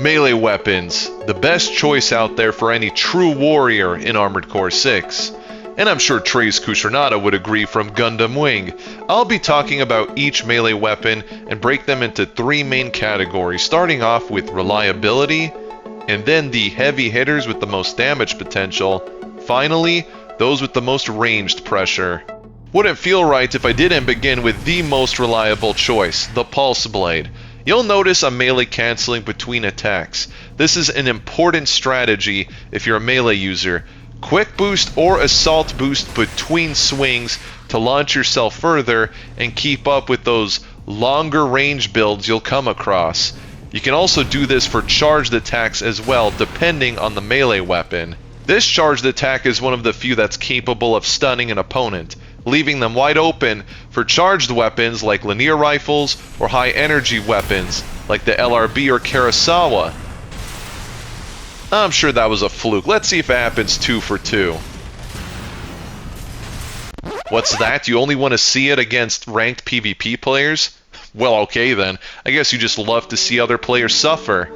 Melee weapons, the best choice out there for any true warrior in Armored Core 6. And I'm sure Trace Kushrnada would agree from Gundam Wing. I'll be talking about each melee weapon and break them into three main categories, starting off with reliability, and then the heavy hitters with the most damage potential. Finally, those with the most ranged pressure. Wouldn't feel right if I didn't begin with the most reliable choice, the Pulse Blade. You'll notice I'm melee canceling between attacks. This is an important strategy if you're a melee user. Quick boost or assault boost between swings to launch yourself further and keep up with those longer range builds you'll come across. You can also do this for charged attacks as well, depending on the melee weapon. This charged attack is one of the few that's capable of stunning an opponent, leaving them wide open for charged weapons like linear rifles or high energy weapons like the LRB or Kurosawa. I'm sure that was a fluke. Let's see if it happens 2 for 2. What's that? You only want to see it against ranked PvP players? Well, okay then. I guess you just love to see other players suffer.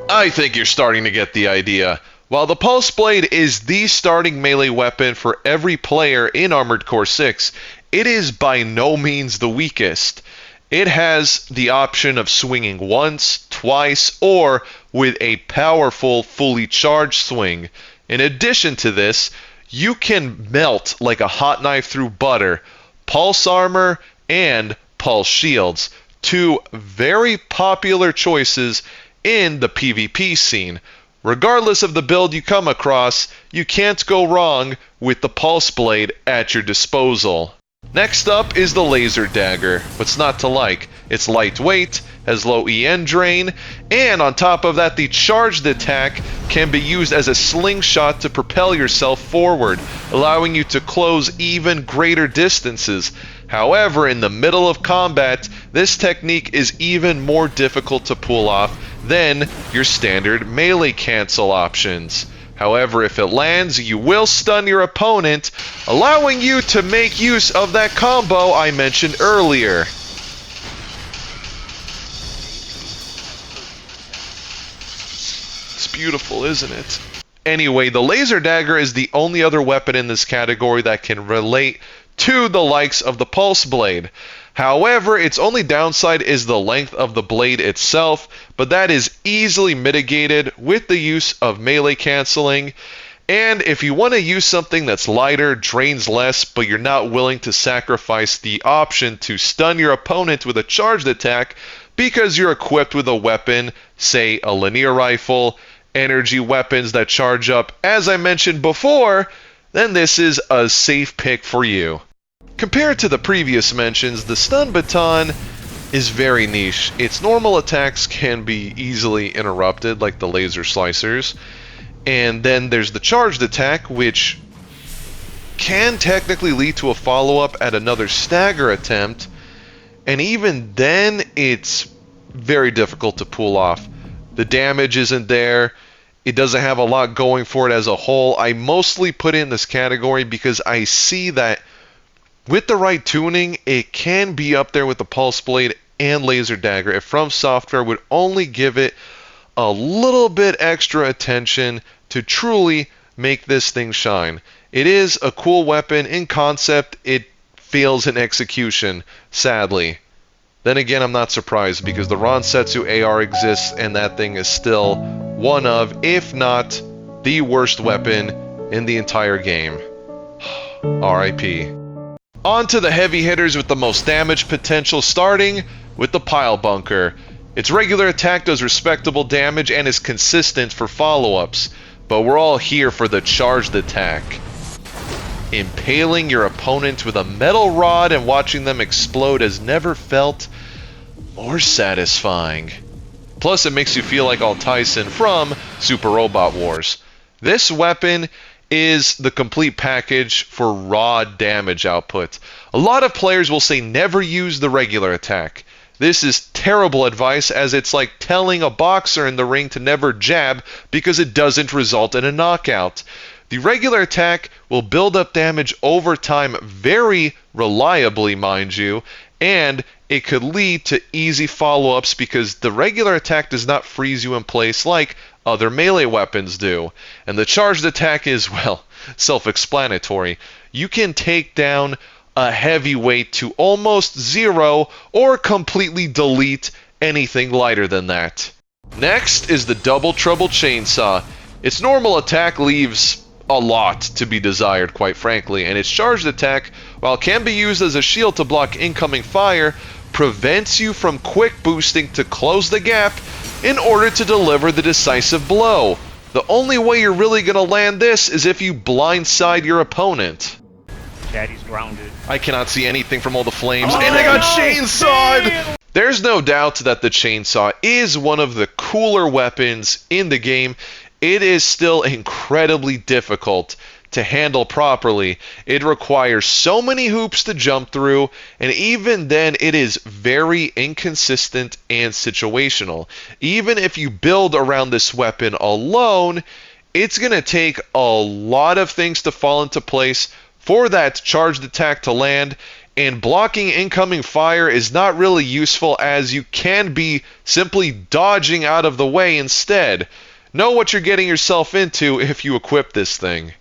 I think you're starting to get the idea. While the Pulse Blade is the starting melee weapon for every player in Armored Core 6, it is by no means the weakest. It has the option of swinging once, twice, or with a powerful, fully charged swing. In addition to this, you can melt like a hot knife through butter Pulse Armor and Pulse Shields, two very popular choices in the PvP scene. Regardless of the build you come across, you can't go wrong with the Pulse Blade at your disposal. Next up is the Laser Dagger. What's not to like? It's lightweight, has low EN drain, and on top of that, the charged attack can be used as a slingshot to propel yourself forward, allowing you to close even greater distances. However, in the middle of combat, this technique is even more difficult to pull off than your standard melee cancel options. However, if it lands, you will stun your opponent, allowing you to make use of that combo I mentioned earlier. It's beautiful, isn't it? Anyway, the Laser Dagger is the only other weapon in this category that can relate to the likes of the Pulse Blade. However, its only downside is the length of the blade itself, but that is easily mitigated with the use of melee canceling. And if you want to use something that's lighter, drains less, but you're not willing to sacrifice the option to stun your opponent with a charged attack because you're equipped with a weapon, say a linear rifle, energy weapons that charge up, as I mentioned before, then this is a safe pick for you. Compared to the previous mentions, the Stun Baton is very niche. Its normal attacks can be easily interrupted, like the Laser Slicers. And then there's the charged attack, which can technically lead to a follow-up at another stagger attempt. And even then, it's very difficult to pull off. The damage isn't there. It doesn't have a lot going for it as a whole. I mostly put it in this category because I see that with the right tuning, it can be up there with the Pulse Blade and Laser Dagger if From Software would only give it a little bit extra attention to truly make this thing shine. It is a cool weapon in concept. It fails in execution, sadly. Then again, I'm not surprised because the Ransetsu AR exists and that thing is still one of, if not the worst weapon in the entire game. RIP. On to the heavy hitters with the most damage potential, starting with the Pile Bunker. Its regular attack does respectable damage and is consistent for follow-ups, but we're all here for the charged attack. Impaling your opponent with a metal rod and watching them explode has never felt more satisfying. Plus, it makes you feel like Alt Tyson from Super Robot Wars. This weapon is the complete package for raw damage output. A lot of players will say never use the regular attack. This is terrible advice, as it's like telling a boxer in the ring to never jab because it doesn't result in a knockout. The regular attack will build up damage over time very reliably, mind you, and it could lead to easy follow-ups because the regular attack does not freeze you in place like other melee weapons do. And the charged attack is, well, self-explanatory. You can take down a heavyweight to almost zero or completely delete anything lighter than that. Next is the Double Trouble Chainsaw. Its normal attack leaves a lot to be desired, quite frankly, and its charged attack, while it can be used as a shield to block incoming fire, prevents you from quick boosting to close the gap in order to deliver the decisive blow. The only way you're really going to land this is if you blindside your opponent. Daddy's grounded. I cannot see anything from all the flames, and they got chainsawed! Damn. There's no doubt that the chainsaw is one of the cooler weapons in the game. It is still incredibly difficult to handle properly. It requires so many hoops to jump through, and even then it is very inconsistent and situational. Even if you build around this weapon alone, it's going to take a lot of things to fall into place for that charged attack to land, and blocking incoming fire is not really useful as you can be simply dodging out of the way instead. Know what you're getting yourself into if you equip this thing.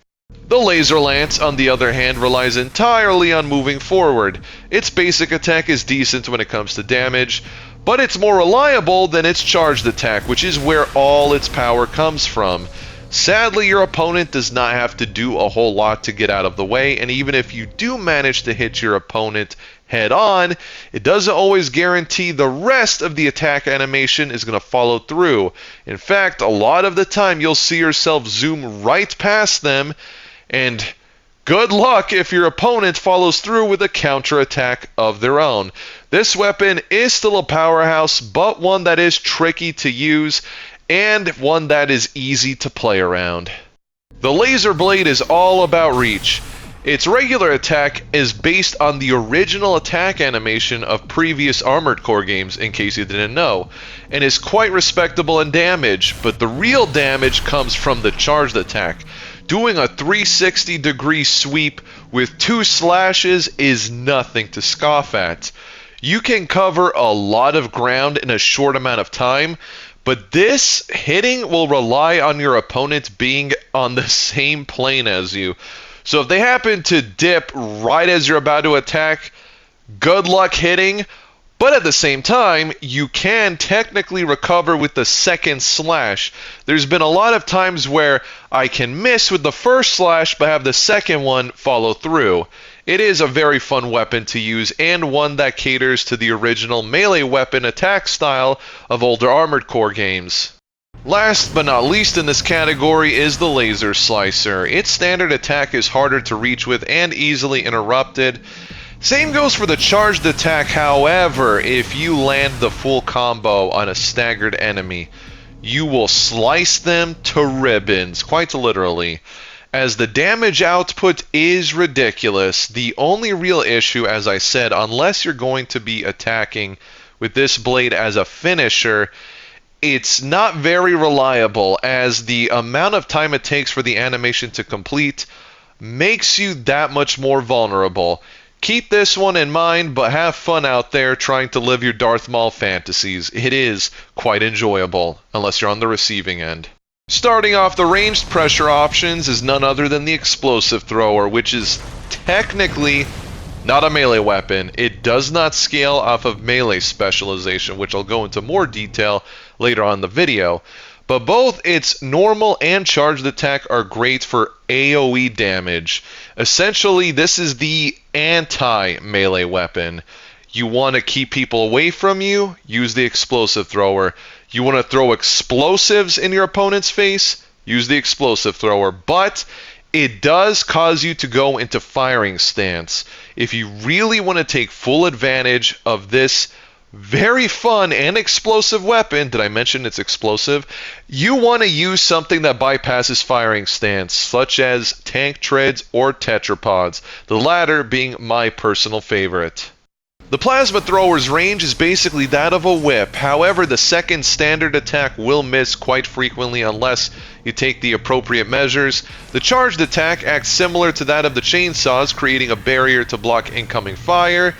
The Laser Lance, on the other hand, relies entirely on moving forward. Its basic attack is decent when it comes to damage, but it's more reliable than its charged attack, which is where all its power comes from. Sadly, your opponent does not have to do a whole lot to get out of the way, and even if you do manage to hit your opponent head on, it doesn't always guarantee the rest of the attack animation is going to follow through. In fact, a lot of the time you'll see yourself zoom right past them, and good luck if your opponent follows through with a counterattack of their own. This weapon is still a powerhouse, but one that is tricky to use, and one that is easy to play around. The Laser Blade is all about reach. Its regular attack is based on the original attack animation of previous Armored Core games, in case you didn't know, and is quite respectable in damage, but the real damage comes from the charged attack. Doing a 360-degree sweep with 2 slashes is nothing to scoff at. You can cover a lot of ground in a short amount of time, but this hitting will rely on your opponent being on the same plane as you. So if they happen to dip right as you're about to attack, good luck hitting. But at the same time, you can technically recover with the second slash. There's been a lot of times where I can miss with the first slash but have the second one follow through. It is a very fun weapon to use and one that caters to the original melee weapon attack style of older Armored Core games. Last but not least in this category is the Laser Slicer. Its standard attack is harder to reach with and easily interrupted. Same goes for the charged attack, however, if you land the full combo on a staggered enemy, you will slice them to ribbons, quite literally. As the damage output is ridiculous, the only real issue, as I said, unless you're going to be attacking with this blade as a finisher, it's not very reliable, as the amount of time it takes for the animation to complete makes you that much more vulnerable. Keep this one in mind, but have fun out there trying to live your Darth Maul fantasies. It is quite enjoyable, unless you're on the receiving end. Starting off the ranged pressure options is none other than the Explosive Thrower, which is technically not a melee weapon. It does not scale off of melee specialization, which I'll go into more detail later on in the video. But both its normal and charged attack are great for AoE damage. Essentially, this is the anti-melee weapon. You want to keep people away from you, use the Explosive Thrower. You want to throw explosives in your opponent's face, use the Explosive Thrower. But it does cause you to go into firing stance. If you really want to take full advantage of this very fun and explosive weapon, did I mention it's explosive? You want to use something that bypasses firing stance, such as tank treads or tetrapods, the latter being my personal favorite. The Plasma Thrower's range is basically that of a whip. However, the second standard attack will miss quite frequently unless you take the appropriate measures. The charged attack acts similar to that of the chainsaws, creating a barrier to block incoming fire,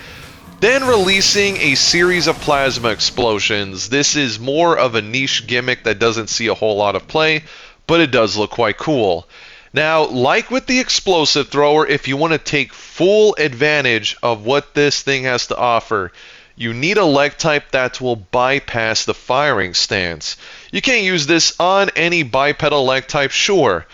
then releasing a series of plasma explosions. This is more of a niche gimmick that doesn't see a whole lot of play, but it does look quite cool. Now, like with the explosive thrower, if you want to take full advantage of what this thing has to offer, you need a leg type that will bypass the firing stance. You can't use this on any bipedal leg type, sure,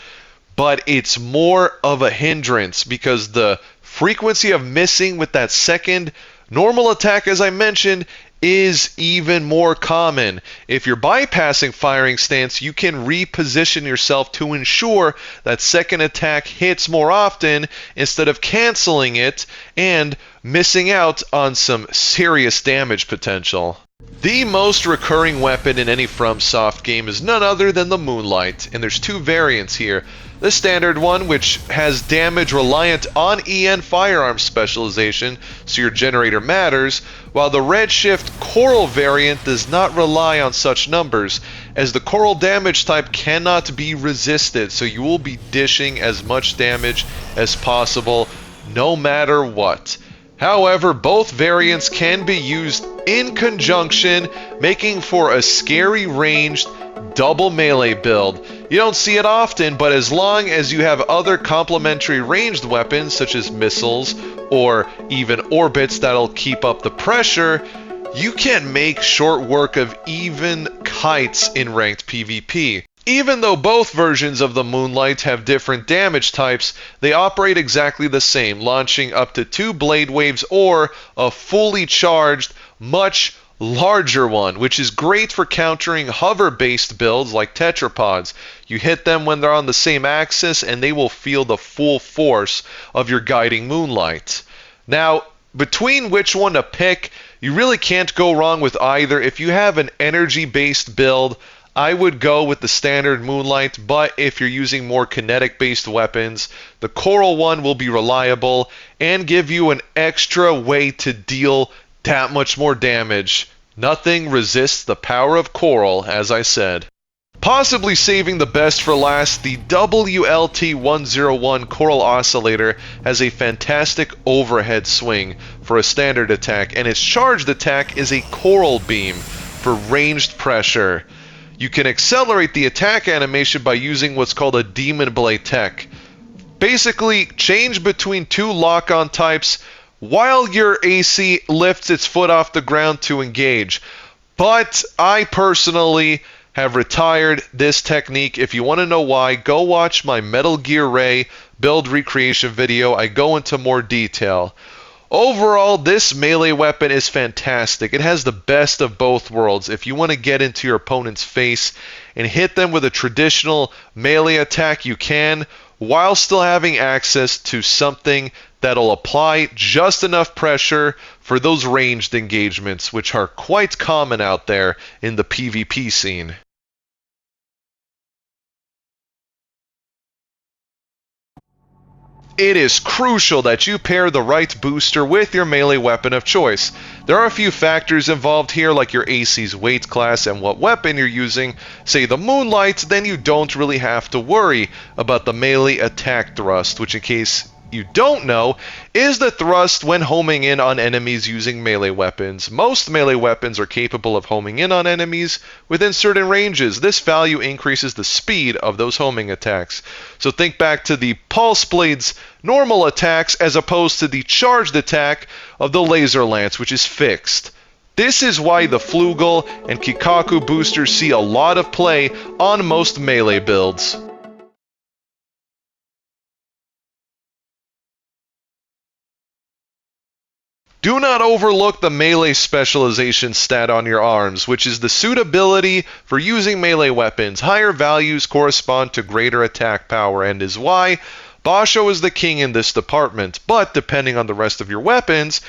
but it's more of a hindrance because the frequency of missing with that second normal attack, as I mentioned, is even more common. If you're bypassing firing stance, you can reposition yourself to ensure that second attack hits more often instead of canceling it and missing out on some serious damage potential. The most recurring weapon in any FromSoft game is none other than the Moonlight, and there's two variants here. The standard one, which has damage reliant on EN firearm specialization, so your generator matters, while the Redshift Coral variant does not rely on such numbers, as the Coral damage type cannot be resisted, so you will be dishing as much damage as possible, no matter what. However, both variants can be used in conjunction, making for a scary ranged double melee build. You don't see it often, but as long as you have other complementary ranged weapons such as missiles or even orbits that'll keep up the pressure, you can make short work of even kites in ranked PvP. Even though both versions of the Moonlight have different damage types, they operate exactly the same, launching up to 2 blade waves or a fully charged, much larger one, which is great for countering hover-based builds like tetrapods. You hit them when they're on the same axis and they will feel the full force of your guiding Moonlight. Now, between which one to pick, you really can't go wrong with either. If you have an energy-based build, I would go with the standard Moonlight, but if you're using more kinetic-based weapons, the Coral one will be reliable and give you an extra way to deal that much more damage. Nothing resists the power of Coral, as I said. Possibly saving the best for last, the WLT-101 Coral Oscillator has a fantastic overhead swing for a standard attack, and its charged attack is a Coral Beam for ranged pressure. You can accelerate the attack animation by using what's called a Demon Blade tech. Basically, change between 2 lock-on types while your AC lifts its foot off the ground to engage. But I personally have retired this technique. If you want to know why, go watch my Metal Gear Ray build recreation video. I go into more detail. Overall, this melee weapon is fantastic. It has the best of both worlds. If you want to get into your opponent's face and hit them with a traditional melee attack, you can, while still having access to something that'll apply just enough pressure for those ranged engagements, which are quite common out there in the PvP scene. It is crucial that you pair the right booster with your melee weapon of choice. There are a few factors involved here, like your AC's weight class and what weapon you're using. Say the Moonlight, then you don't really have to worry about the melee attack thrust, which in case you don't know, is the thrust when homing in on enemies using melee weapons. Most melee weapons are capable of homing in on enemies within certain ranges. This value increases the speed of those homing attacks. So think back to the Pulse Blade's normal attacks as opposed to the charged attack of the Laser Lance, which is fixed. This is why the Flugel and Kikaku boosters see a lot of play on most melee builds. Do not overlook the melee specialization stat on your arms, which is the suitability for using melee weapons. Higher values correspond to greater attack power and is why Basho is the king in this department. But depending on the rest of your weapons,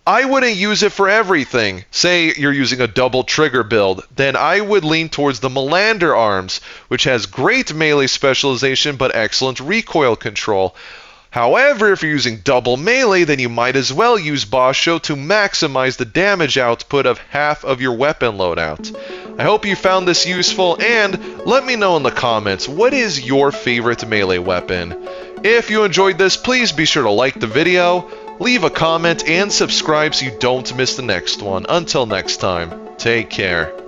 I wouldn't use it for everything. Say you're using a double trigger build, then I would lean towards the Melander arms, which has great melee specialization but excellent recoil control. However, if you're using double melee, then you might as well use Basho to maximize the damage output of half of your weapon loadout. I hope you found this useful, and let me know in the comments, what is your favorite melee weapon? If you enjoyed this, please be sure to like the video, leave a comment, and subscribe so you don't miss the next one. Until next time, take care.